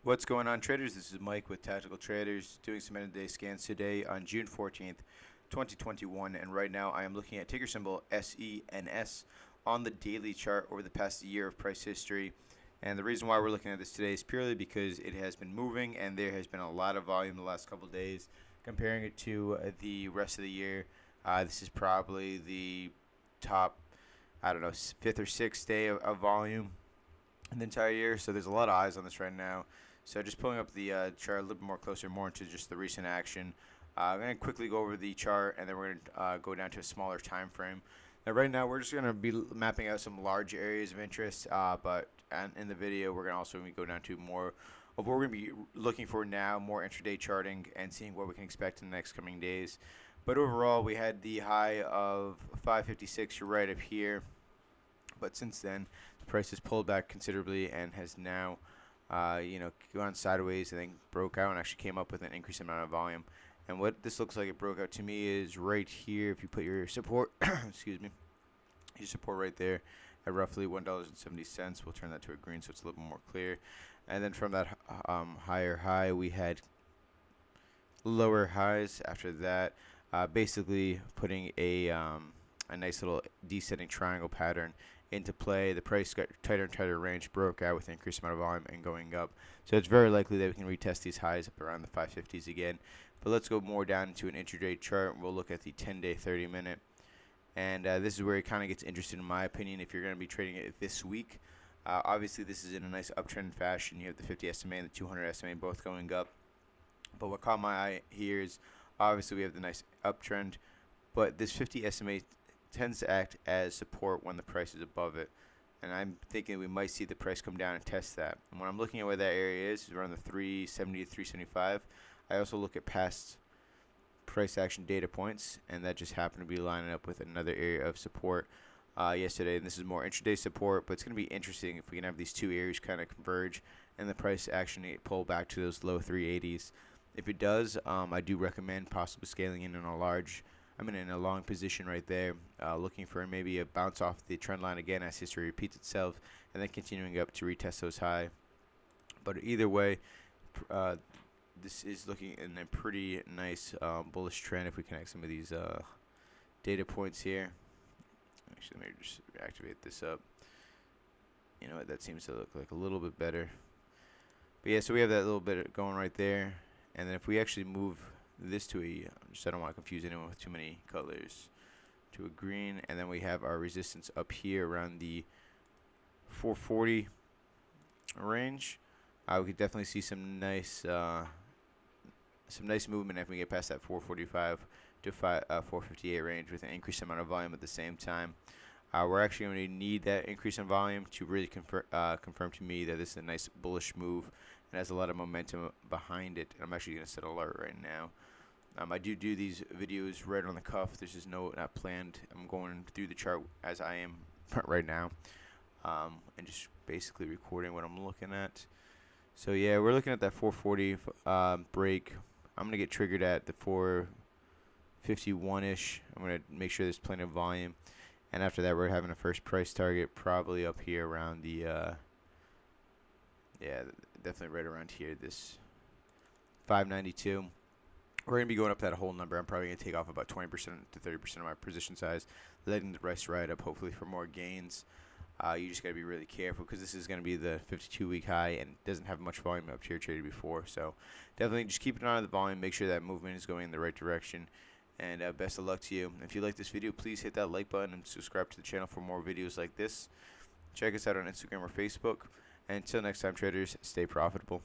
What's going on, traders? This is Mike with Tactical Traders doing some end of day scans today on June 14th, 2021. And right now I am looking at ticker symbol SENS on the daily chart over the past year of price history. And the reason why we're looking at this today is purely because it has been moving and there has been a lot of volume the last couple of days. Comparing it to the rest of the year, this is probably the top, I don't know, fifth or sixth day of volume in the entire year. So there's a lot of eyes on this right now. So just pulling up the chart a little bit more closer, more into just the recent action. I'm going to quickly go over the chart, and then we're going to go down to a smaller time frame. Now, right now, we're just going to be mapping out some large areas of interest, but in the video, we're going to also go down to more of what we're going to be looking for now, more intraday charting, and seeing what we can expect in the next coming days. But overall, we had the high of 556 right up here, but since then, the price has pulled back considerably and has now gone sideways and then broke out and actually came up with an increased amount of volume. And what this looks like it broke out to me is right here. If you put your support, excuse me, your support right there at roughly $1.70. We'll turn that to a green so it's a little more clear. And then from that higher high, we had lower highs after that, basically putting a nice little descending triangle pattern into play. The price got tighter and tighter range, broke out with an increased amount of volume and going up. So it's very likely that we can retest these highs up around the 550s again. But let's go more down into an intraday chart. We'll look at the 10-day, 30-minute. And this is where it kind of gets interesting, in my opinion, if you're going to be trading it this week. Obviously, this is in a nice uptrend fashion. You have the 50 SMA and the 200 SMA both going up. But what caught my eye here is obviously we have the nice uptrend, but this 50 SMA tends to act as support when the price is above it. And I'm thinking we might see the price come down and test that. And when I'm looking at where that area is around the 370 to 375. I also look at past price action data points, and that just happened to be lining up with another area of support yesterday. And this is more intraday support, but it's going to be interesting if we can have these two areas kind of converge and the price actually pull back to those low 380s. If it does, I do recommend possibly scaling in a long position right there, looking for maybe a bounce off the trend line again as history repeats itself, and then continuing up to retest those high. But either way, this is looking in a pretty nice bullish trend if we connect some of these data points here. Actually, let me just activate this up. You know what, that seems to look like a little bit better. But yeah, so we have that little bit going right there. And then if we actually move this to I don't want to confuse anyone with too many colors, to a green, and then we have our resistance up here around the 440 range. We could definitely see some nice movement if we get past that 445 to 458 range with an increased amount of volume at the same time. We're actually going to need that increase in volume to really confirm to me that this is a nice bullish move and has a lot of momentum behind it. And I'm actually going to set alert right now. I do these videos right on the cuff. This is not planned. I'm going through the chart as I am right now, and just basically recording what I'm looking at. So yeah, we're looking at that 440 break. I'm gonna get triggered at the 451-ish. I'm gonna make sure there's plenty of volume, and after that, we're having a first price target probably up here around the definitely right around here. This 592. We're going to be going up that whole number. I'm probably going to take off about 20% to 30% of my position size, letting the rest ride up, hopefully, for more gains. You just got to be really careful because this is going to be the 52-week high and doesn't have much volume up here traded before. So definitely just keep an eye on the volume. Make sure that movement is going in the right direction. And best of luck to you. If you like this video, please hit that like button and subscribe to the channel for more videos like this. Check us out on Instagram or Facebook. And until next time, traders, stay profitable.